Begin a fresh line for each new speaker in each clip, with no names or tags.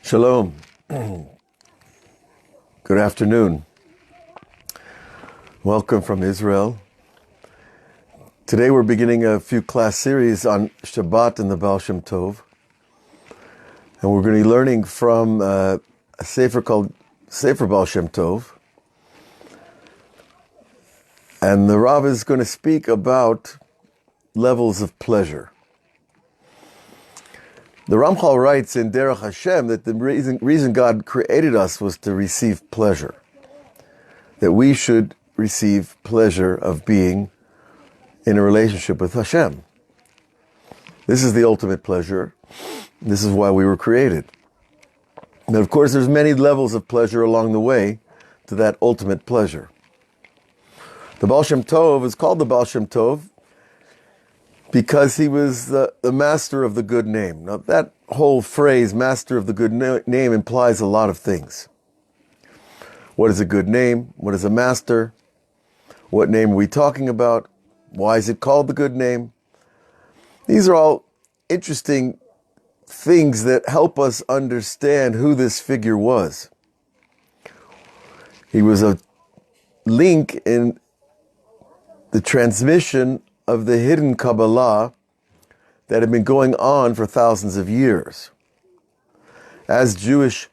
Shalom. Good afternoon. Welcome from Israel. Today we're beginning a few class series on Shabbat and the Baal Shem Tov. And we're going to be learning from a sefer called Sefer Baal Shem Tov. And the Rav is going to speak about levels of pleasure. The Ramchal writes in Derech Hashem that the reason God created us was to receive pleasure. That we should receive pleasure of being in a relationship with Hashem. This is the ultimate pleasure. This is why we were created. And of course, there's many levels of pleasure along the way to that ultimate pleasure. The Baal Shem Tov is called the Baal Shem Tov because he was the master of the good name. Now, that whole phrase, master of the good name, implies a lot of things. What is a good name? What is a master? What name are we talking about? Why is it called the good name? These are all interesting things that help us understand who this figure was. He was a link in the transmission of the hidden Kabbalah that had been going on for thousands of years. As Jewish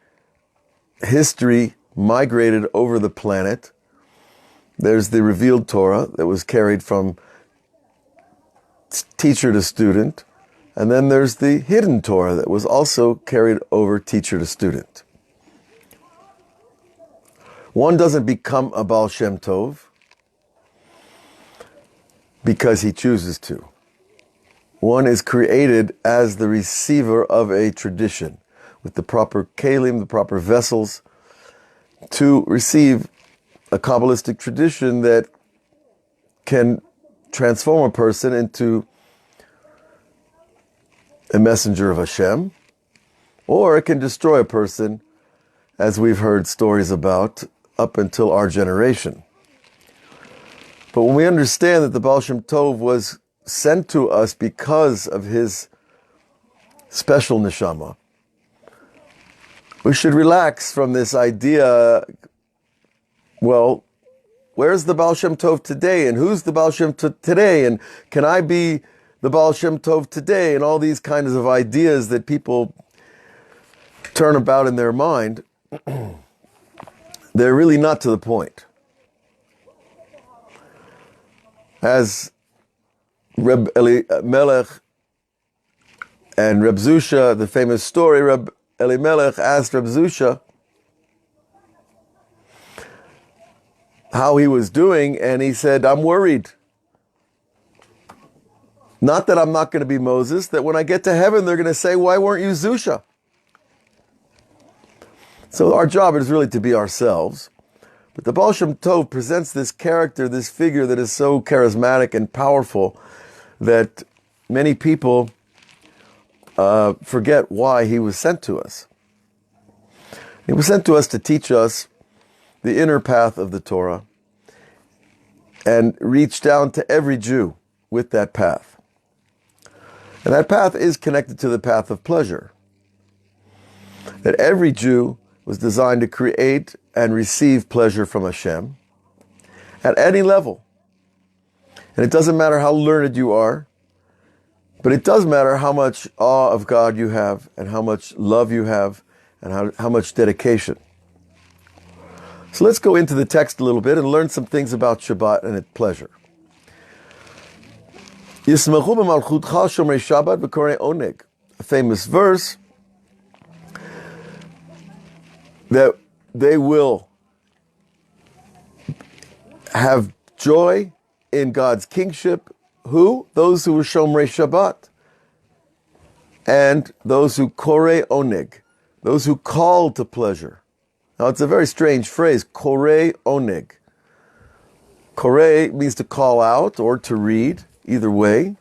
history migrated over the planet, there's the revealed Torah that was carried from teacher to student, and then there's the hidden Torah that was also carried over teacher to student. One doesn't become a Baal Shem Tov because he chooses to. One is created as the receiver of a tradition with the proper kalim, the proper vessels, to receive a Kabbalistic tradition that can transform a person into a messenger of Hashem, or it can destroy a person, as we've heard stories about up until our generation. But when we understand that the Baal Shem Tov was sent to us because of his special Neshamah, we should relax from this idea, well, where's the Baal Shem Tov today? And who's the Baal Shem Tov today? And can I be the Baal Shem Tov today? And all these kinds of ideas that people turn about in their mind, they're really not to the point. As Reb Elimelech and Reb Zusha, the famous story, Reb Elimelech asked Reb Zusha how he was doing, and he said, I'm worried. Not that I'm not going to be Moses, that when I get to heaven, they're going to say, why weren't you Zusha? So our job is really to be ourselves. But the Baal Shem Tov presents this character, this figure that is so charismatic and powerful that many people forget why he was sent to us. He was sent to us to teach us the inner path of the Torah and reach down to every Jew with that path. And that path is connected to the path of pleasure. That every Jew was designed to create and receive pleasure from Hashem at any level. And it doesn't matter how learned you are, but it does matter how much awe of God you have and how much love you have and how much dedication. So let's go into the text a little bit and learn some things about Shabbat and its pleasure. Yismachu b'malchutcha shomrei Shabbat v'korei oneg. A famous verse that they will have joy in God's kingship. Who? Those who are Shomrei Shabbat. And those who Korei Oneg. Those who call to pleasure. Now it's a very strange phrase, Korei Oneg. Korei means to call out or to read, either way.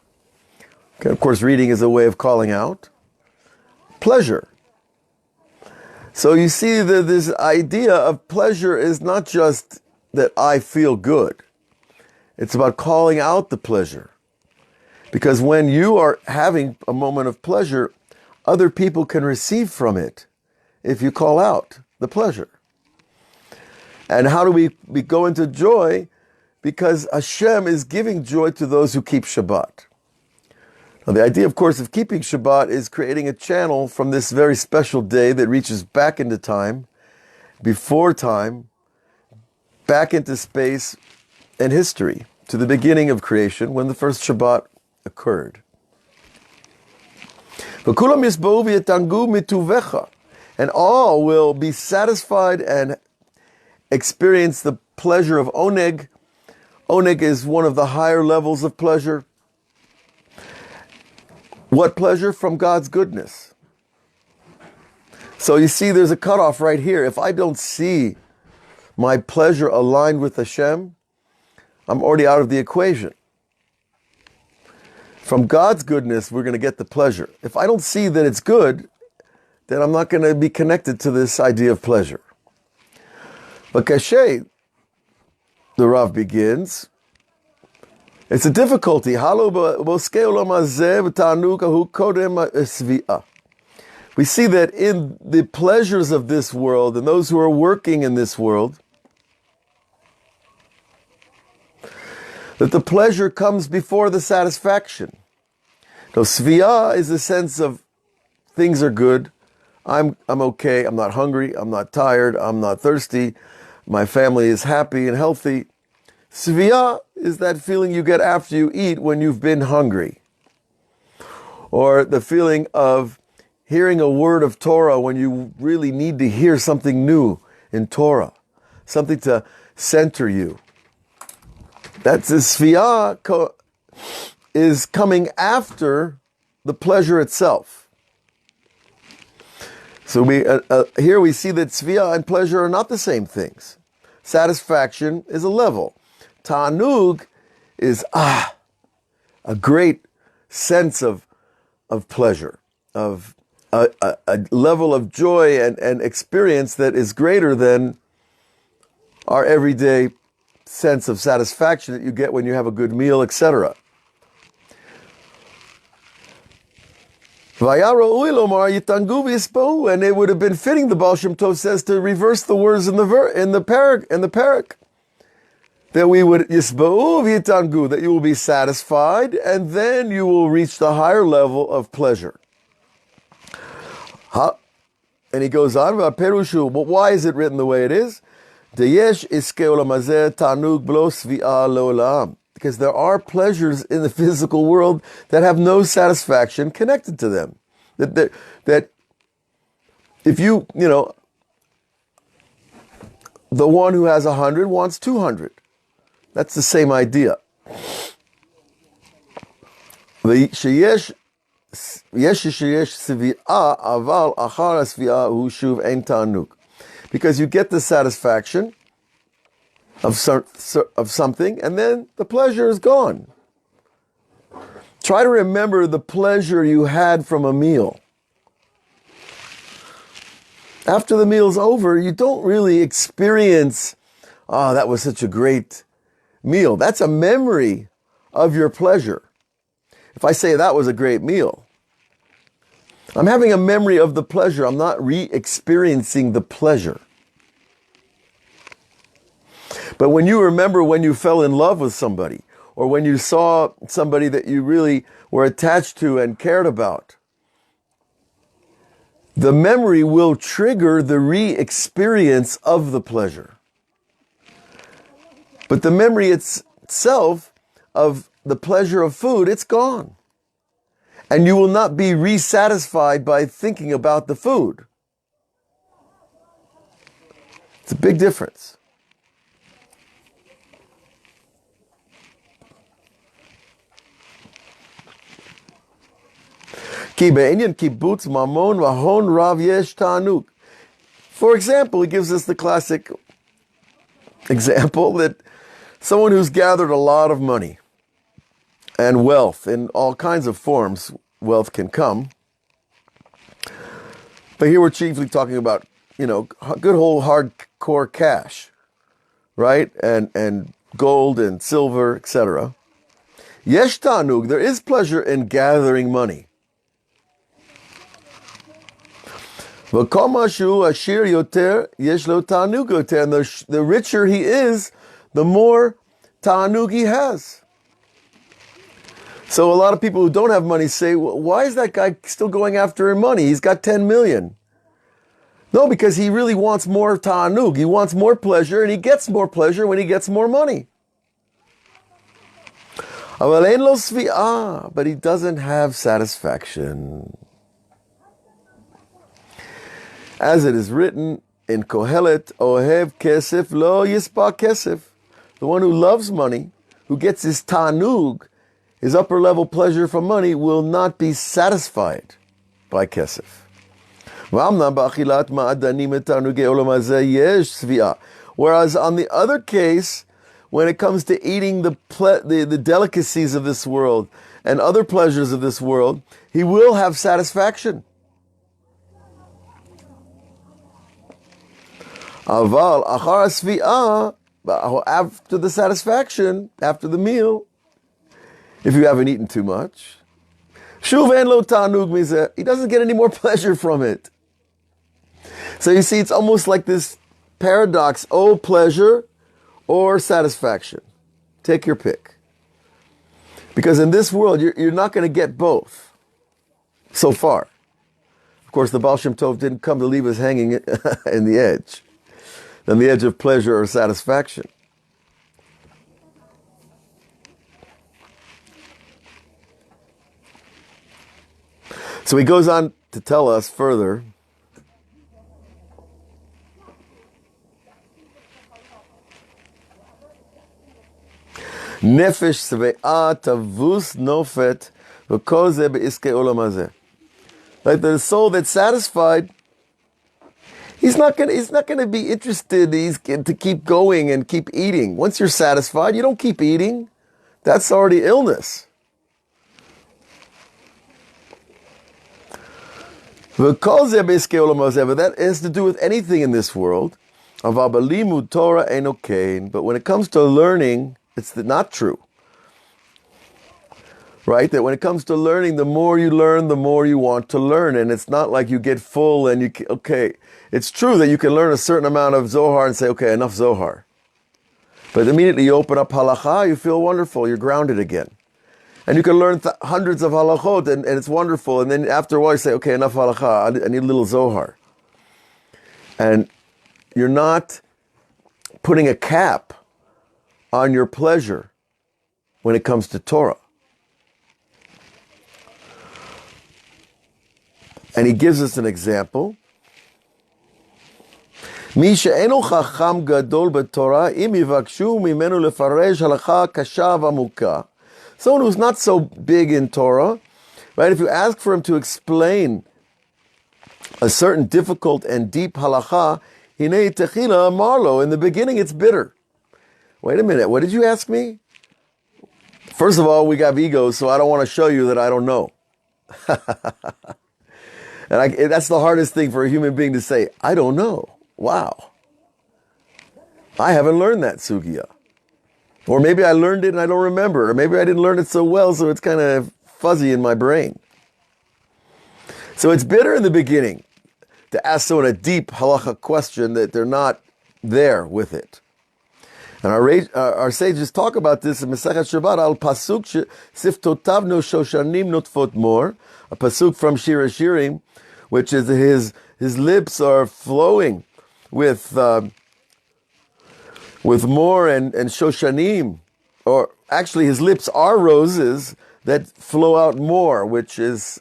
Okay, of course, reading is a way of calling out. Pleasure. So you see that this idea of pleasure is not just that I feel good. It's about calling out the pleasure. Because when you are having a moment of pleasure, other people can receive from it if you call out the pleasure. And how do we go into joy? Because Hashem is giving joy to those who keep Shabbat. Now, the idea, of course, of keeping Shabbat is creating a channel from this very special day that reaches back into time, before time, back into space and history, to the beginning of creation, when the first Shabbat occurred. And all will be satisfied and experience the pleasure of oneg. Oneg is one of the higher levels of pleasure. What pleasure? From God's goodness. So you see, there's a cutoff right here. If I don't see my pleasure aligned with Hashem, I'm already out of the equation. From God's goodness, we're going to get the pleasure. If I don't see that it's good, then I'm not going to be connected to this idea of pleasure. But Kashay, the Rav begins, it's a difficulty. We see that in the pleasures of this world and those who are working in this world, that the pleasure comes before the satisfaction. So svia is a sense of things are good. I'm okay. I'm not hungry. I'm not tired. I'm not thirsty. My family is happy and healthy. Svia is that feeling you get after you eat when you've been hungry. Or the feeling of hearing a word of Torah when you really need to hear something new in Torah. Something to center you. That's the svia is coming after the pleasure itself. So here we see that svia and pleasure are not the same things. Satisfaction is a level. Ta'anug is a great sense of pleasure, of a level of joy and experience that is greater than our everyday sense of satisfaction that you get when you have a good meal, etc. And it would have been fitting, the Baal Shem Tov says, to reverse the words in the parak, that we would yisba'u v'yitangu, that you will be satisfied, and then you will reach the higher level of pleasure. And he goes on, but why is it written the way it is? Because there are pleasures in the physical world that have no satisfaction connected to them. That if you the one who has 100 wants 200. That's the same idea. Because you get the satisfaction of something, and then the pleasure is gone. Try to remember the pleasure you had from a meal. After the meal's over, you don't really experience, that was such a great meal. That's a memory of your pleasure. If I say that was a great meal, I'm having a memory of the pleasure. I'm not re-experiencing the pleasure. But when you remember when you fell in love with somebody, or when you saw somebody that you really were attached to and cared about, the memory will trigger the re-experience of the pleasure. But the memory itself of the pleasure of food, it's gone. And you will not be re-satisfied by thinking about the food. It's a big difference. For example, he gives us the classic example that someone who's gathered a lot of money and wealth in all kinds of forms, wealth can come. But here we're chiefly talking about, good whole hardcore cash, right? And gold and silver, etc. Yesh tanug, there is pleasure in gathering money. V'kol mashu ashir yoter yesh lo ta'anug yoter. And the richer he is, the more ta'anug he has. So a lot of people who don't have money say, well, why is that guy still going after money? He's got 10 million. No, because he really wants more ta'anug. He wants more pleasure, and he gets more pleasure when he gets more money. But he doesn't have satisfaction. As it is written in Kohelet, Ohev kesef lo yispa kesef. The one who loves money, who gets his ta'anug, his upper level pleasure from money, will not be satisfied by kesef. Whereas on the other case, when it comes to eating the delicacies of this world and other pleasures of this world, he will have satisfaction. After the satisfaction, after the meal, if you haven't eaten too much, he doesn't get any more pleasure from it. So you see, it's almost like this paradox, pleasure or satisfaction. Take your pick. Because in this world, you're not going to get both so far. Of course, the Baal Shem Tov didn't come to leave us hanging in the edge, on the edge of pleasure or satisfaction. So he goes on to tell us further, Nefesh sve'a tavus nofet v'kol ze be'iskei olam hazeh. Like the soul that's satisfied, he's not going to be interested to keep going and keep eating. Once you're satisfied, you don't keep eating. That's already illness. V'kol ze be'iskei olam hazeh, but that has to do with anything in this world. But when it comes to learning, it's not true. Right? That when it comes to learning, the more you learn, the more you want to learn. And it's not like you get full and it's true that you can learn a certain amount of Zohar and say, okay, enough Zohar. But immediately you open up halakha, you feel wonderful, you're grounded again. And you can learn hundreds of halachot and it's wonderful. And then after a while you say, okay, enough halakha, I need a little Zohar. And you're not putting a cap on your pleasure when it comes to Torah. And he gives us an example. Someone who's not so big in Torah, right? If you ask for him to explain a certain difficult and deep halacha, in the beginning it's bitter. Wait a minute, what did you ask me? First of all, we got egos, so I don't want to show you that I don't know. And that's the hardest thing for a human being to say, I don't know. Wow. I haven't learned that sugya. Or maybe I learned it and I don't remember. Or maybe I didn't learn it so well, so it's kind of fuzzy in my brain. So it's bitter in the beginning to ask someone a deep halacha question that they're not there with it. And our sages talk about this in Masechet Shabbat, al pasuk siftotav no shoshanim notfot mor, a pasuk from Shira Shirim, which is his lips are flowing with more and shoshanim, or actually his lips are roses that flow out more, which is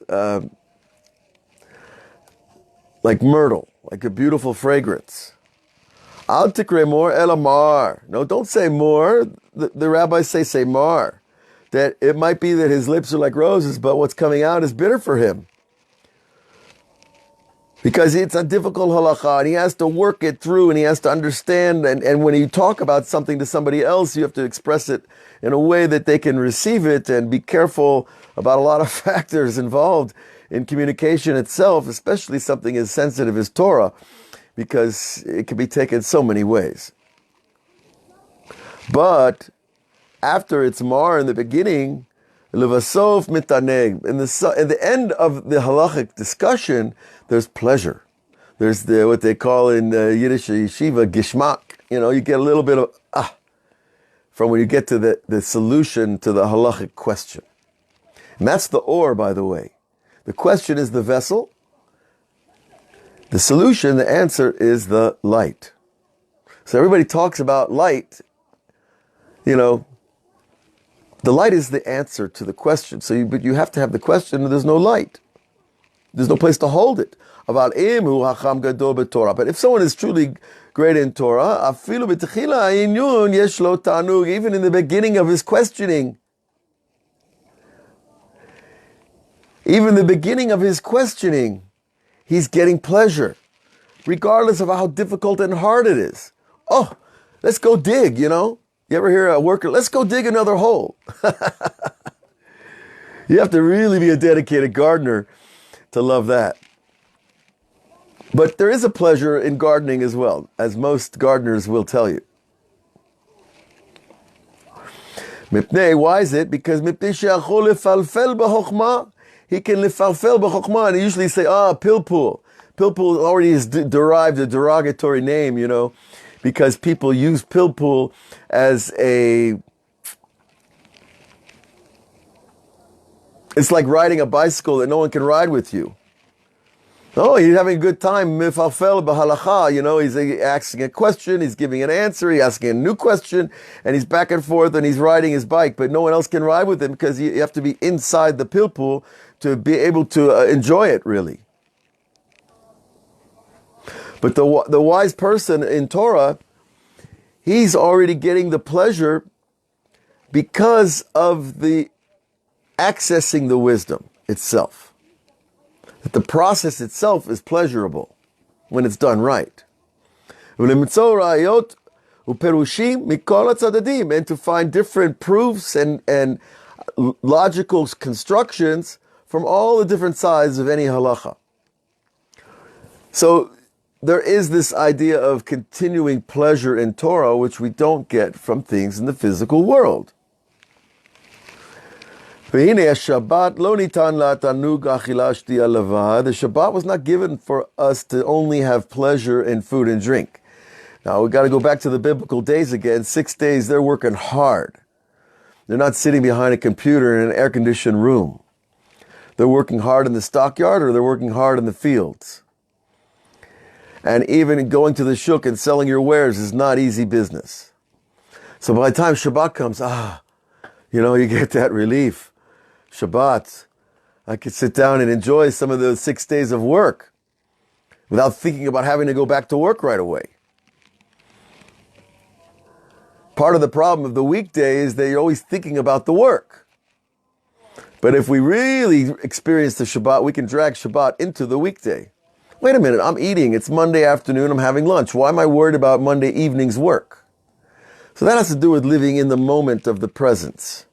like myrtle, like a beautiful fragrance. Al tikre mor elamar. No, don't say more. The rabbis say mar. That it might be that his lips are like roses, but what's coming out is bitter for him. Because it's a difficult halakha, and he has to work it through, and he has to understand, and when you talk about something to somebody else, you have to express it in a way that they can receive it, and be careful about a lot of factors involved in communication itself, especially something as sensitive as Torah, because it can be taken so many ways. But after it's mar in the beginning, levasov mitaneg, in the end of the halachic discussion, there's pleasure. There's what they call in Yiddish yeshiva, gishmak. You get a little bit of from when you get to the solution to the halachic question. And that's the or, by the way. The question is the vessel. The solution, the answer, is the light. So everybody talks about light. The light is the answer to the question. But you have to have the question, and there's no light. There's no place to hold it. But if someone is truly great in Torah, even in the beginning of his questioning, he's getting pleasure, regardless of how difficult and hard it is. Oh, let's go dig, You ever hear a worker, let's go dig another hole. You have to really be a dedicated gardener to love that. But there is a pleasure in gardening as well, as most gardeners will tell you. Why is it? Because he can lefalfel b'chokhmah, and they usually say, pilpul. Pilpul already is derived a derogatory name, because people use pilpul as it's like riding a bicycle that no one can ride with you. Oh, he's having a good time. Mifalfel b'halacha, he's asking a question, he's giving an answer, he's asking a new question, and he's back and forth, and he's riding his bike, but no one else can ride with him because you have to be inside the pilpul to be able to enjoy it, really. But the wise person in Torah, he's already getting the pleasure because of the accessing the wisdom itself. That the process itself is pleasurable when it's done right. And to find different proofs and logical constructions from all the different sides of any halacha. So there is this idea of continuing pleasure in Torah, which we don't get from things in the physical world. The Shabbat was not given for us to only have pleasure in food and drink. Now, we've got to go back to the biblical days again. 6 days, they're working hard. They're not sitting behind a computer in an air-conditioned room. They're working hard in the stockyard, or they're working hard in the fields. And even going to the shuk and selling your wares is not easy business. So by the time Shabbat comes, you get that relief. Shabbat, I could sit down and enjoy some of those 6 days of work without thinking about having to go back to work right away. Part of the problem of the weekday is that you're always thinking about the work. But if we really experience the Shabbat, we can drag Shabbat into the weekday. Wait a minute, I'm eating. It's Monday afternoon, I'm having lunch. Why am I worried about Monday evening's work? So that has to do with living in the moment of the presence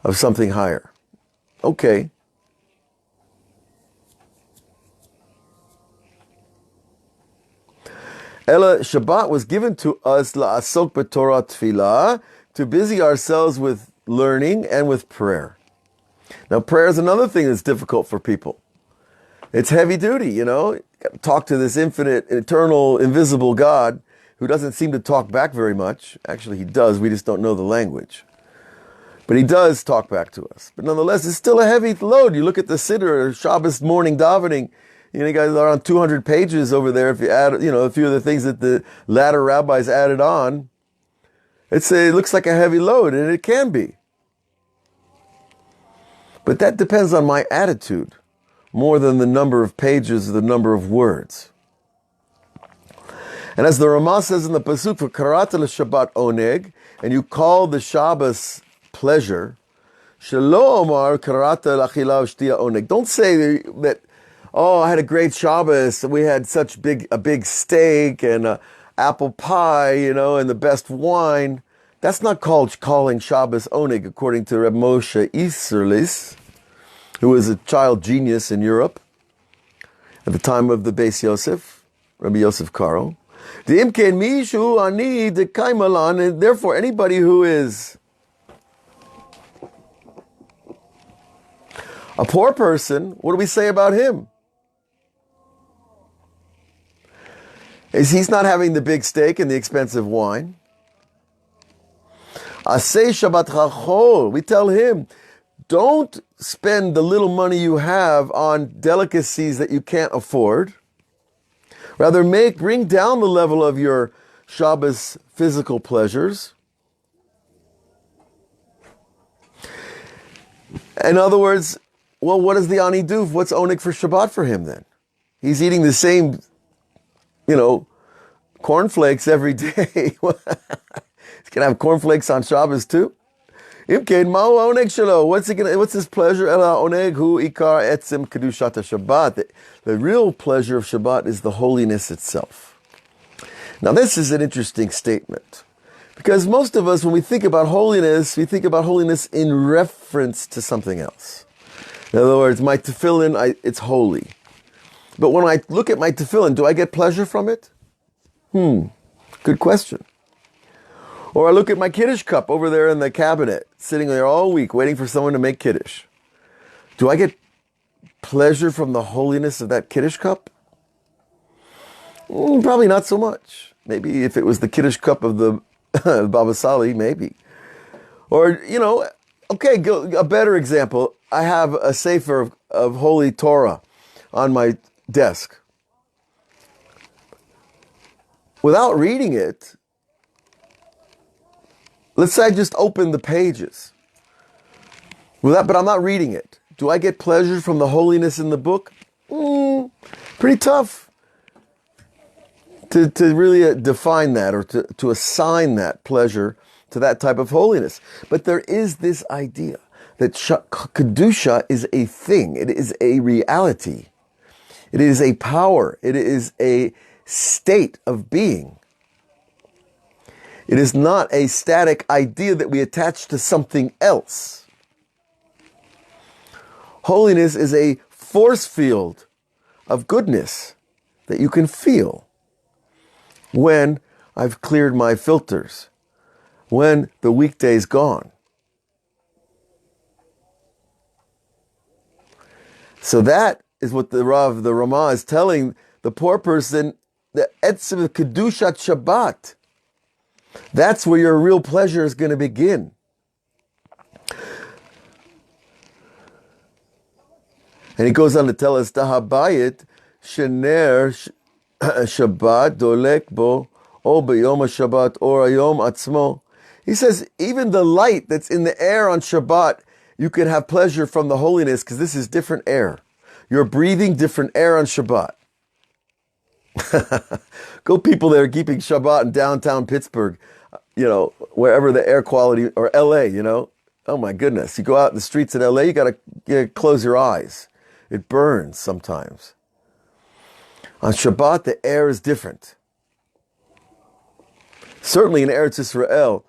of something higher. Okay. Ella, Shabbat was given to us la'asok b'torah tefillah, to busy ourselves with learning and with prayer. Now, prayer is another thing that's difficult for people. It's heavy duty, You got to talk to this infinite, eternal, invisible God who doesn't seem to talk back very much. Actually, he does. We just don't know the language. But he does talk back to us. But nonetheless, it's still a heavy load. You look at the Siddur, Shabbos morning davening, you guys are on 200 pages over there. If you add, a few of the things that the latter rabbis added on, it looks like a heavy load, and it can be. But that depends on my attitude more than the number of pages or the number of words. And as the Ramah says in the Pasuk, for Karata l'Shabbat oneg, and you call the Shabbos pleasure, Shelo omar karata l'achila u'shtiya oneg. Don't say that, I had a great Shabbos, we had a big steak and apple pie, and the best wine. That's not calling Shabbos oneg, according to Reb Moshe Isserlis, who was a child genius in Europe at the time of the Beis Yosef, Rabbi Yosef Karo. And therefore anybody who is a poor person, what do we say about him? He's not having the big steak and the expensive wine. Aseh Shabbat Chachol. We tell him, don't spend the little money you have on delicacies that you can't afford. Rather, bring down the level of your Shabbos physical pleasures. In other words, well, what does the ani do? What's onik for Shabbat for him then? He's eating the same, cornflakes every day. He's going to have cornflakes on Shabbos too? What's his pleasure? The real pleasure of Shabbat is the holiness itself. Now this is an interesting statement. Because most of us, when we think about holiness, we think about holiness in reference to something else. In other words, my tefillin, it's holy. But when I look at my tefillin, do I get pleasure from it? Good question. Or I look at my Kiddush cup over there in the cabinet, sitting there all week waiting for someone to make Kiddush. Do I get pleasure from the holiness of that Kiddush cup? Probably not so much. Maybe if it was the Kiddush cup of the Baba Sali, maybe. Or, a better example. I have a sefer of Holy Torah on my desk. Without reading it, let's say I just open the pages. But I'm not reading it. Do I get pleasure from the holiness in the book? Pretty tough to really define that or to assign that pleasure to that type of holiness. But there is this idea that Kedusha is a thing. It is a reality. It is a power. It is a state of being. It is not a static idea that we attach to something else. Holiness is a force field of goodness that you can feel when I've cleared my filters, when the weekday's gone. So that is what the Ramah is telling the poor person, the etzem kedushat Shabbat. That's where your real pleasure is going to begin. And he goes on to tell us, Tahabayit shener Shabbat dolek bo o b'yom Shabbat or ayom atzmo. He says, even the light that's in the air on Shabbat, you can have pleasure from the holiness because this is different air. You're breathing different air on Shabbat. Go people that are keeping Shabbat in downtown Pittsburgh, wherever the air quality, or LA, oh my goodness. You go out in the streets in LA, you got to close your eyes. It burns sometimes. On Shabbat, the air is different. Certainly in Eretz Yisrael,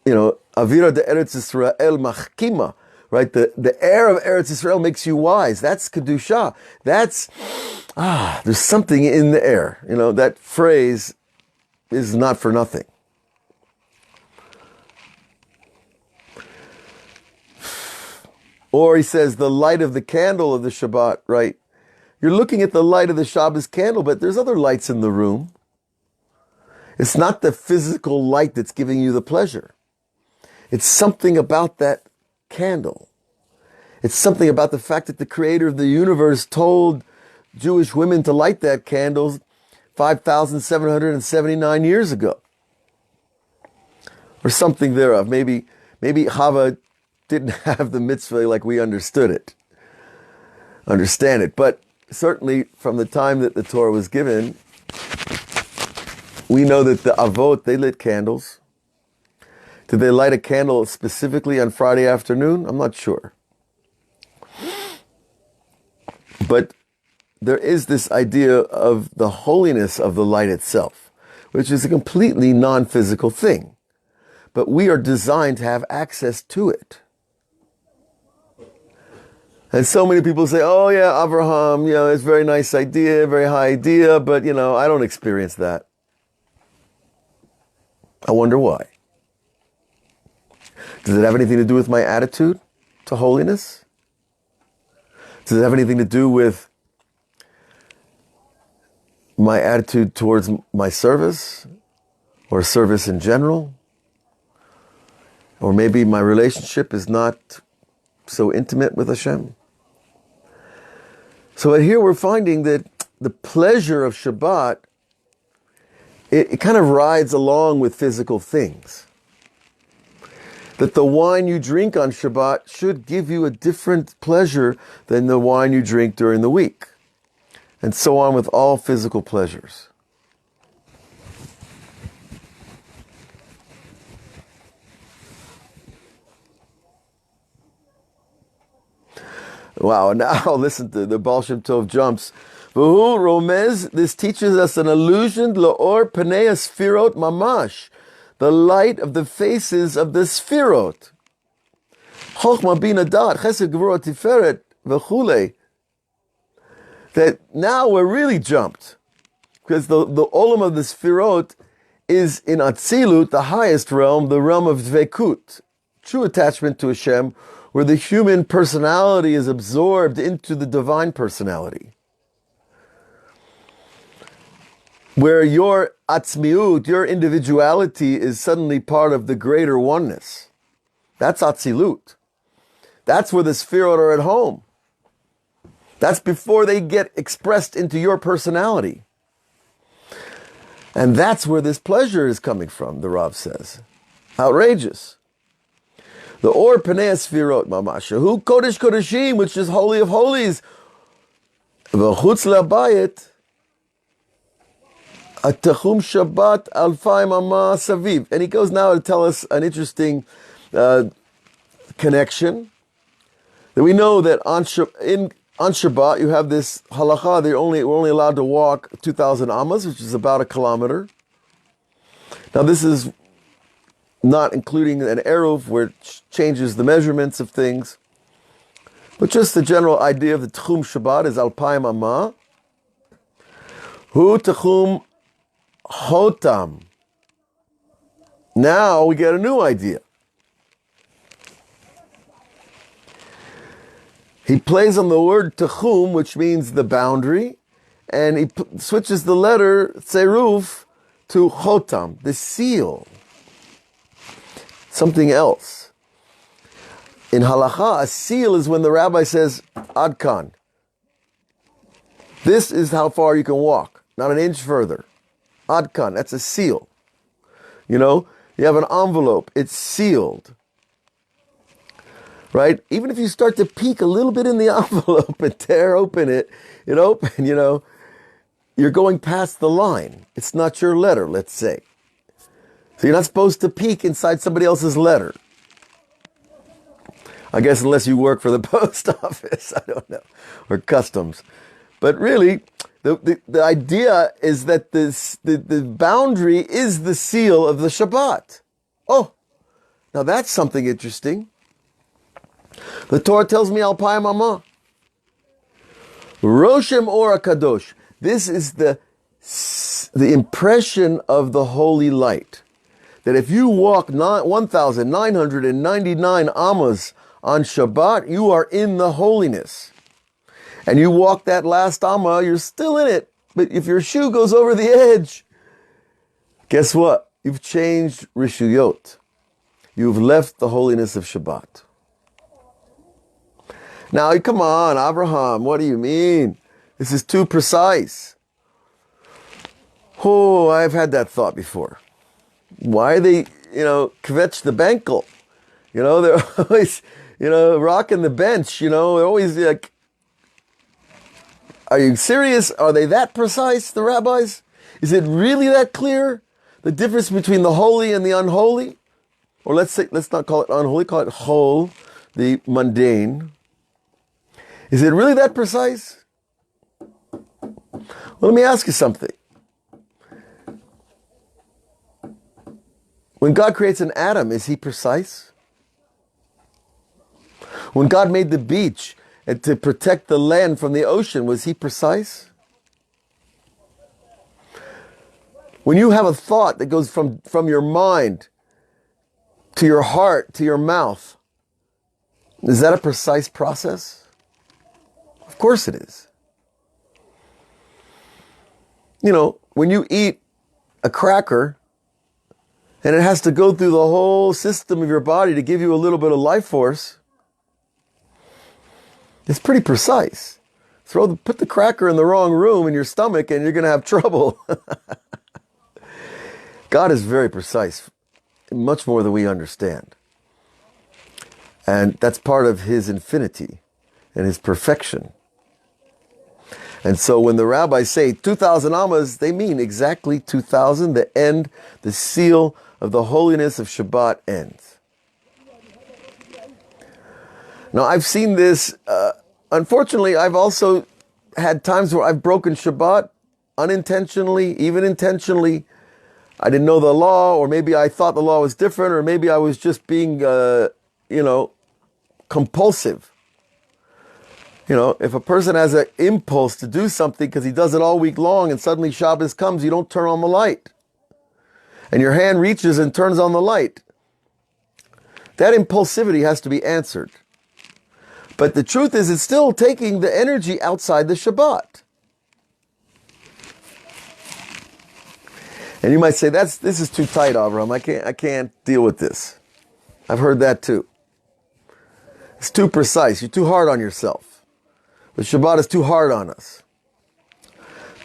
Avira de Eretz Yisrael machkima, right? The air of Eretz Yisrael makes you wise. That's Kedusha. That's, there's something in the air. That phrase is not for nothing. Or he says the light of the candle of the Shabbat, right? You're looking at the light of the Shabbos candle, but there's other lights in the room. It's not the physical light that's giving you the pleasure. It's something about that candle. It's something about the fact that the creator of the universe told Jewish women to light that candle 5,779 years ago. Or something thereof. Maybe Chava didn't have the mitzvah like we understand it. But certainly from the time that the Torah was given, we know that the Avot, they lit candles. Did they light a candle specifically on Friday afternoon? I'm not sure. But there is this idea of the holiness of the light itself, which is a completely non-physical thing. But we are designed to have access to it. And so many people say, oh yeah, Avraham, it's a very nice idea, very high idea, but I don't experience that. I wonder why. Does it have anything to do with my attitude to holiness? Does it have anything to do with my attitude towards my service, or service in general, or maybe my relationship is not so intimate with Hashem. So here we're finding that the pleasure of Shabbat, it kind of rides along with physical things. That the wine you drink on Shabbat should give you a different pleasure than the wine you drink during the week. And so on with all physical pleasures. Wow, now listen to the Baal Shem Tov jumps. V'hu romez, this teaches us an allusion l'or panei sfirot mamash, the light of the faces of the sfirot. Chochma bina dat, chesed gevurah tiferet v'chulei. That now we're really jumped, because the olam of the sfirot is in Atzilut, the highest realm, the realm of dvekut, true attachment to Hashem, where the human personality is absorbed into the divine personality. Where your atzmiut, your individuality, is suddenly part of the greater oneness. That's Atzilut. That's where the Sfirot are at home. That's before they get expressed into your personality. And that's where this pleasure is coming from, the Rav says. Outrageous. The Or Panei Sfirot Mamash, Hu Kodesh Kodeshim, which is Holy of Holies. V'chutz labayit, Atachum Shabbat Alfai Mama Saviv. And he goes now to tell us an interesting connection. That we know that on Shabbat you have this halacha, we're only allowed to walk 2,000 amas, which is about a kilometer. Now this is not including an eruv, where it changes the measurements of things. But just the general idea of the Tchum Shabbat is Alpayim Amma. Hu Tchum Hotam. Now we get a new idea. He plays on the word Tchum, which means the boundary, and he switches the letter Tseruf to Chotam, the seal. Something else. In halacha, a seal is when the rabbi says, Adkan. This is how far you can walk, not an inch further. Adkan, that's a seal. You know, you have an envelope, it's sealed. Right? Even if you start to peek a little bit in the envelope and tear open it, you're going past the line. It's not your letter, let's say. So you're not supposed to peek inside somebody else's letter. I guess unless you work for the post office, I don't know, or customs. But really, the idea is that the boundary is the seal of the Shabbat. Oh, now that's something interesting. The Torah tells me Alpayim Amma. Roshem Or Kadosh. This is the impression of the holy light. That if you walk 1,999 amas on Shabbat, you are in the holiness. And you walk that last amma, you're still in it. But if your shoe goes over the edge, guess what? You've changed Rishuyot. You've left the holiness of Shabbat. Now, come on, Avraham, what do you mean? This is too precise. Oh, I've had that thought before. Why are they, kvetch the bankel? They're always, rocking the bench, they're always like, are you serious? Are they that precise, the rabbis? Is it really that clear? The difference between the holy and the unholy? Or let's not call it unholy, call it chol, the mundane. Is it really that precise? Well, let me ask you something. When God creates an atom, is he precise? When God made the beach and to protect the land from the ocean, was he precise? When you have a thought that goes from your mind to your heart, to your mouth, is that a precise process? Of course it is. when you eat a cracker and it has to go through the whole system of your body to give you a little bit of life force, it's pretty precise. Put the cracker in the wrong room in your stomach and you're going to have trouble. God is very precise, much more than we understand. And that's part of his infinity and his perfection. And so when the rabbis say 2,000 amas, they mean exactly 2,000. The seal of the holiness of Shabbat ends. Now, I've seen this. Unfortunately, I've also had times where I've broken Shabbat unintentionally, even intentionally. I didn't know the law, or maybe I thought the law was different, or maybe I was just being, compulsive. If a person has an impulse to do something because he does it all week long and suddenly Shabbos comes, you don't turn on the light. And your hand reaches and turns on the light. That impulsivity has to be answered. But the truth is, it's still taking the energy outside the Shabbat. And you might say, this is too tight, Avraham. I can't deal with this. I've heard that too. It's too precise. You're too hard on yourself. The Shabbat is too hard on us.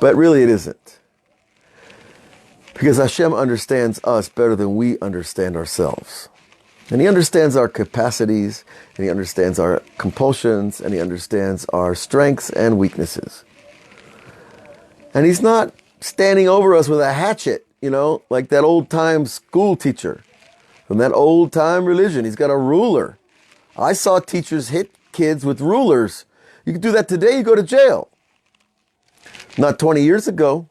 But really it isn't. Because Hashem understands us better than we understand ourselves. And he understands our capacities, and he understands our compulsions, and he understands our strengths and weaknesses. And he's not standing over us with a hatchet, like that old-time school teacher from that old-time religion. He's got a ruler. I saw teachers hit kids with rulers. You can do that today, you go to jail. Not 20 years ago.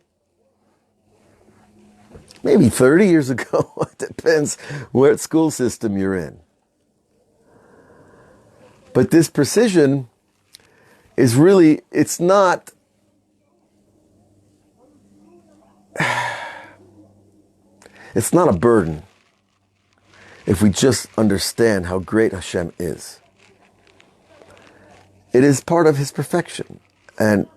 Maybe 30 years ago. It depends what school system you're in. But this precision is really, it's not a burden if we just understand how great Hashem is. It is part of his perfection. And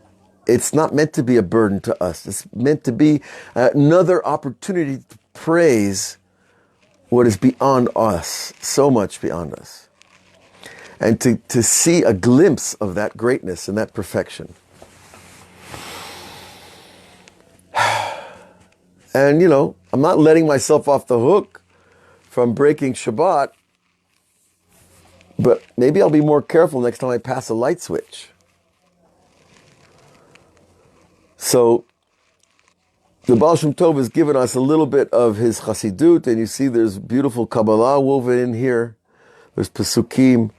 it's not meant to be a burden to us. It's meant to be another opportunity to praise what is beyond us, so much beyond us. And to see a glimpse of that greatness and that perfection. And, I'm not letting myself off the hook from breaking Shabbat, but maybe I'll be more careful next time I pass a light switch. So, the Baal Shem Tov has given us a little bit of his Chassidut, and you see there's beautiful Kabbalah woven in here. There's Pesukim,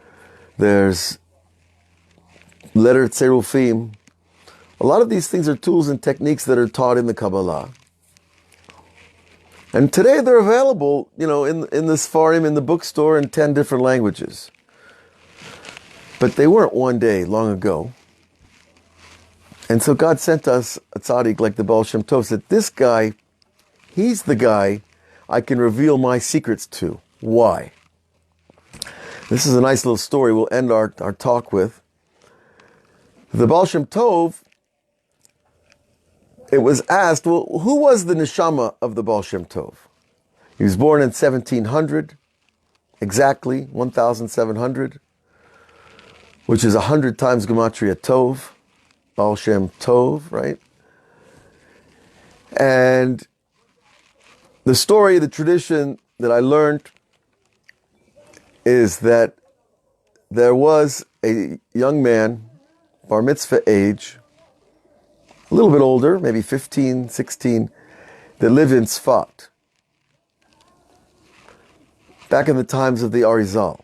there's Letter Tzerufim. A lot of these things are tools and techniques that are taught in the Kabbalah. And today they're available, in the Sfarim, in the bookstore, in 10 different languages. But they weren't one day, long ago. And so God sent us a tzaddik like the Baal Shem Tov, said, this guy, he's the guy I can reveal my secrets to. Why? This is a nice little story we'll end our talk with. The Baal Shem Tov, it was asked, well, who was the Neshamah of the Baal Shem Tov? He was born in 1700, exactly, 1700, which is 100 times Gematria Tov, Baal Shem Tov, right? And the story, the tradition that I learned is that there was a young man, bar mitzvah age, a little bit older, maybe 15, 16, that lived in Sfat. Back in the times of the Arizal,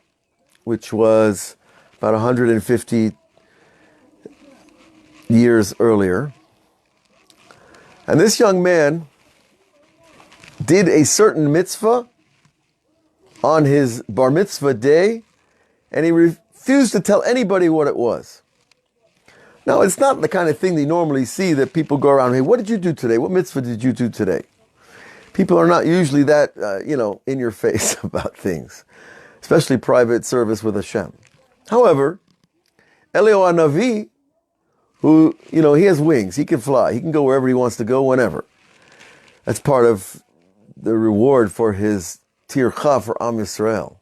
which was about 150 years earlier. And this young man did a certain mitzvah on his bar mitzvah day, and he refused to tell anybody what it was. Now, it's not the kind of thing they normally see that people go around, hey, what did you do today? What mitzvah did you do today? People are not usually that, in your face about things, especially private service with Hashem. However, Eliyahu Hanavi, who, he has wings. He can fly. He can go wherever he wants to go, whenever. That's part of the reward for his tircha for Am Yisrael.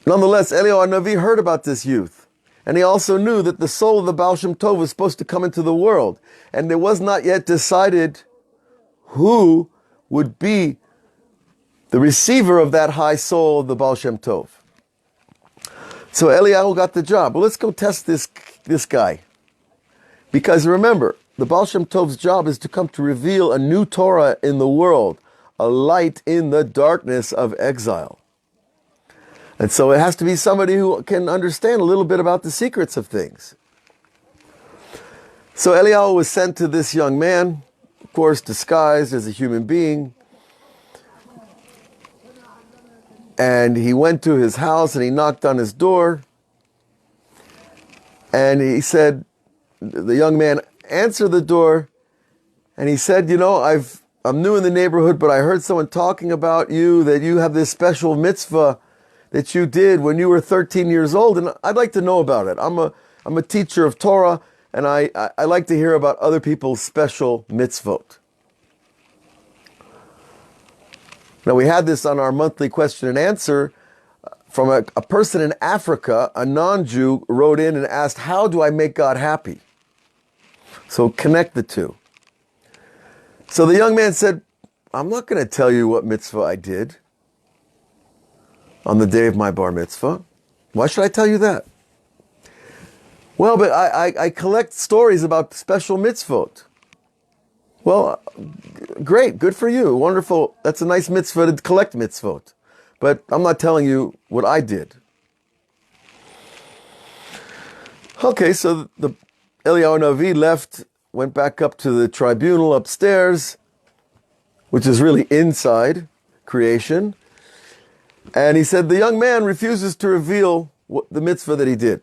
Nonetheless, Eliyahu HaNavi heard about this youth. And he also knew that the soul of the Baal Shem Tov was supposed to come into the world. And it was not yet decided who would be the receiver of that high soul of the Baal Shem Tov. So Eliyahu got the job. Well, let's go test this guy. Because remember, the Baal Shem Tov's job is to come to reveal a new Torah in the world, a light in the darkness of exile. And so it has to be somebody who can understand a little bit about the secrets of things. So Eliyahu was sent to this young man, of course, disguised as a human being. And he went to his house and he knocked on his door. And he said, the young man answered the door. And he said, I'm new in the neighborhood, but I heard someone talking about you, that you have this special mitzvah that you did when you were 13 years old, and I'd like to know about it. I'm a teacher of Torah, and I like to hear about other people's special mitzvot. Now, we had this on our monthly question and answer from a person in Africa, a non-Jew, wrote in and asked, how do I make God happy? So connect the two. So the young man said, I'm not going to tell you what mitzvah I did on the day of my bar mitzvah. Why should I tell you that? Well, but I collect stories about special mitzvot. Well, great, good for you, wonderful. That's a nice mitzvah to collect mitzvot. But I'm not telling you what I did. Okay, so the Eliyahu Navi left, went back up to the tribunal upstairs, which is really inside creation. And he said, the young man refuses to reveal the mitzvah that he did.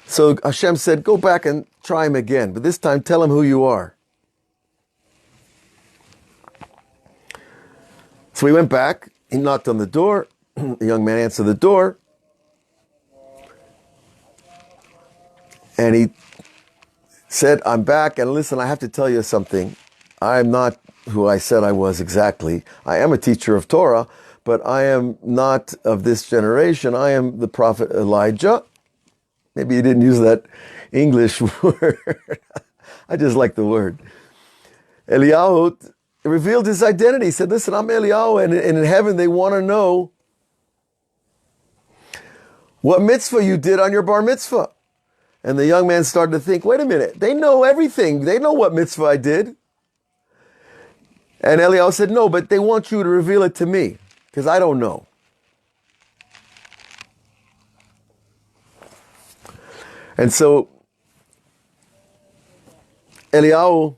So Hashem said, go back and try him again, but this time tell him who you are. So he went back, he knocked on the door, the young man answered the door, and he said, I'm back, and listen, I have to tell you something. I'm not who I said I was exactly. I am a teacher of Torah, but I am not of this generation. I am the prophet Elijah. Maybe you didn't use that English word. I just like the word. Eliyahu revealed his identity. He said, listen, I'm Eliyahu, and in heaven they want to know what mitzvah you did on your bar mitzvah. And the young man started to think, wait a minute, they know everything. They know what mitzvah I did. And Eliyahu said, no, but they want you to reveal it to me, because I don't know. And so Eliyahu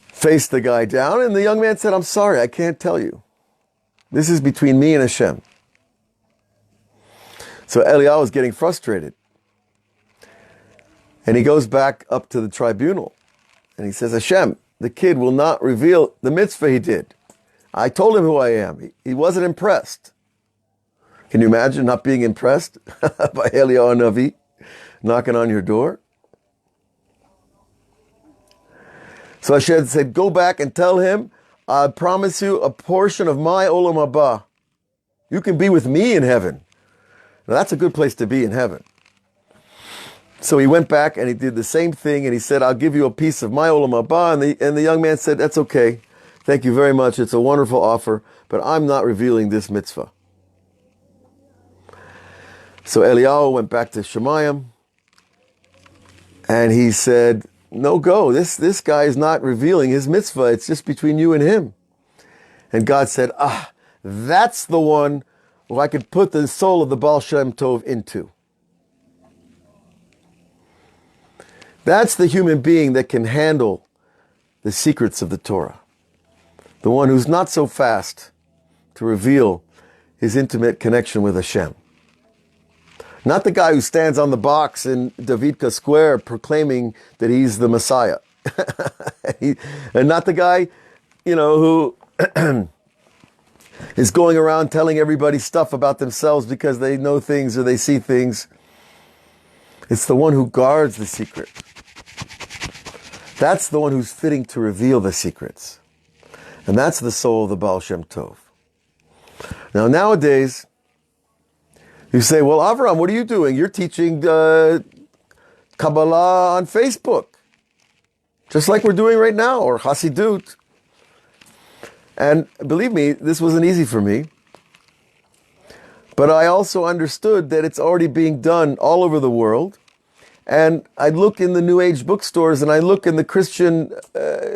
faced the guy down, and the young man said, I'm sorry, I can't tell you. This is between me and Hashem. So Eliyahu is getting frustrated. And he goes back up to the tribunal, and he says, Hashem, the kid will not reveal the mitzvah he did. I told him who I am. He wasn't impressed. Can you imagine not being impressed by Eliyahu Navi knocking on your door? So Hashem said, go back and tell him, I promise you a portion of my olam haba. You can be with me in heaven. Now that's a good place to be, in heaven. So he went back and he did the same thing, and he said, I'll give you a piece of my olam haba. And the young man said, that's okay. Thank you very much. It's a wonderful offer, but I'm not revealing this mitzvah. So Eliyahu went back to Shemayim, and he said, no go. This guy is not revealing his mitzvah. It's just between you and him. And God said, that's the one who I could put the soul of the Baal Shem Tov into. That's the human being that can handle the secrets of the Torah. The one who's not so fast to reveal his intimate connection with Hashem. Not the guy who stands on the box in Davidka Square proclaiming that he's the Messiah. And not the guy, who is going around telling everybody stuff about themselves because they know things or they see things. It's the one who guards the secret. That's the one who's fitting to reveal the secrets. And that's the soul of the Baal Shem Tov. Now, nowadays, you say, well, Avraham, what are you doing? You're teaching Kabbalah on Facebook, just like we're doing right now, or Hasidut. And believe me, this wasn't easy for me. But I also understood that it's already being done all over the world. And I look in the New Age bookstores and I look in the Christian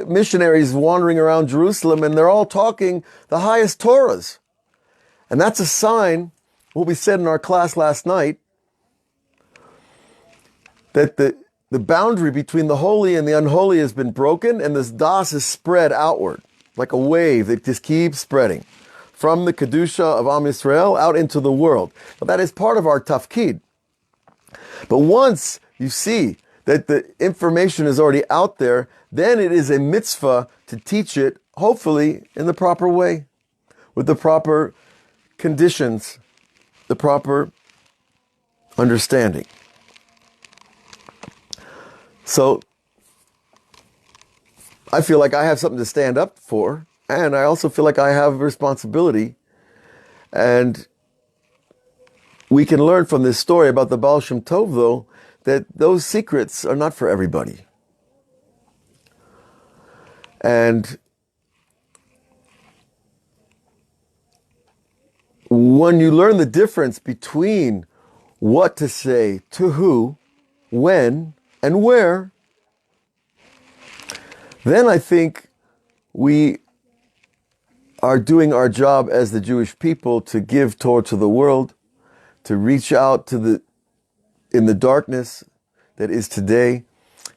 missionaries wandering around Jerusalem, and they're all talking the highest Torahs. And that's a sign, what we said in our class last night, that the boundary between the holy and the unholy has been broken, and this das is spread outward like a wave that just keeps spreading from the Kedusha of Am Yisrael out into the world. But that is part of our tafkid. But once you see that the information is already out there, then it is a mitzvah to teach it, hopefully in the proper way, with the proper conditions, the proper understanding. So I feel like I have something to stand up for, and I also feel like I have a responsibility. And we can learn from this story about the Baal Shem Tov, though, that those secrets are not for everybody. And when you learn the difference between what to say to who, when, and where, then I think we are doing our job as the Jewish people to give Torah to the world, to reach out to in the darkness that is today,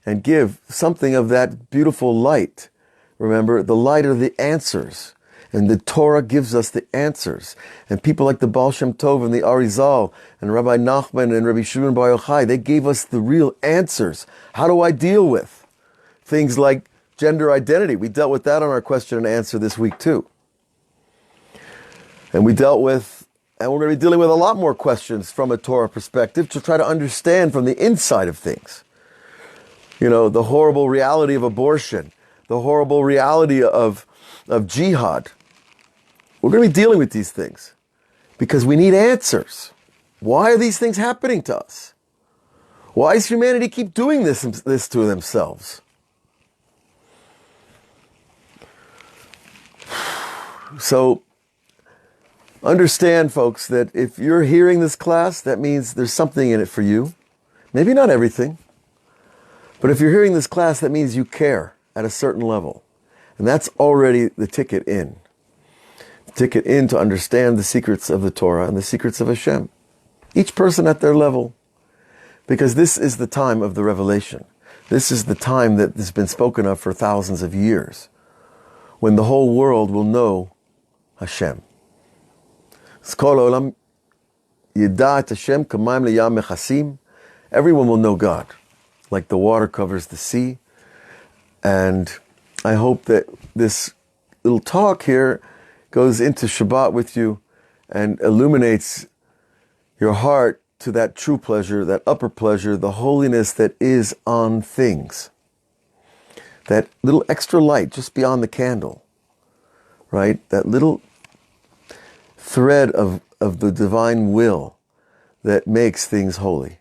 and give something of that beautiful light. Remember, the light are the answers, and the Torah gives us the answers. And people like the Baal Shem Tov and the Arizal and Rabbi Nachman and Rabbi Shimon Bar Yochai, they gave us the real answers. How do I deal with things like gender identity? We dealt with that on our question and answer this week too. And we're going to be dealing with a lot more questions from a Torah perspective to try to understand from the inside of things. You know, the horrible reality of abortion, the horrible reality of jihad. We're going to be dealing with these things because we need answers. Why are these things happening to us? Why does humanity keep doing this to themselves? So, understand, folks, that if you're hearing this class, that means there's something in it for you. Maybe not everything. But if you're hearing this class, that means you care at a certain level. And that's already the ticket in. The ticket in to understand the secrets of the Torah and the secrets of Hashem. Each person at their level. Because this is the time of the revelation. This is the time that has been spoken of for thousands of years. When the whole world will know Hashem. Everyone will know God, like the water covers the sea. And I hope that this little talk here goes into Shabbat with you and illuminates your heart to that true pleasure, that upper pleasure, the holiness that is on things. That little extra light just beyond the candle, right? That little thread of the divine will that makes things holy.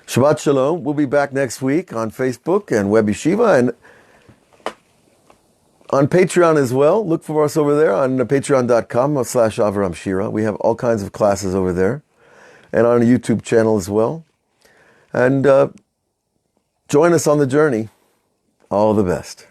Shabbat Shalom. We'll be back next week on Facebook and Web Yeshiva and on Patreon as well. Look for us over there on patreon.com/Avraham Shira. We have all kinds of classes over there and on a YouTube channel as well. And join us on the journey. All the best.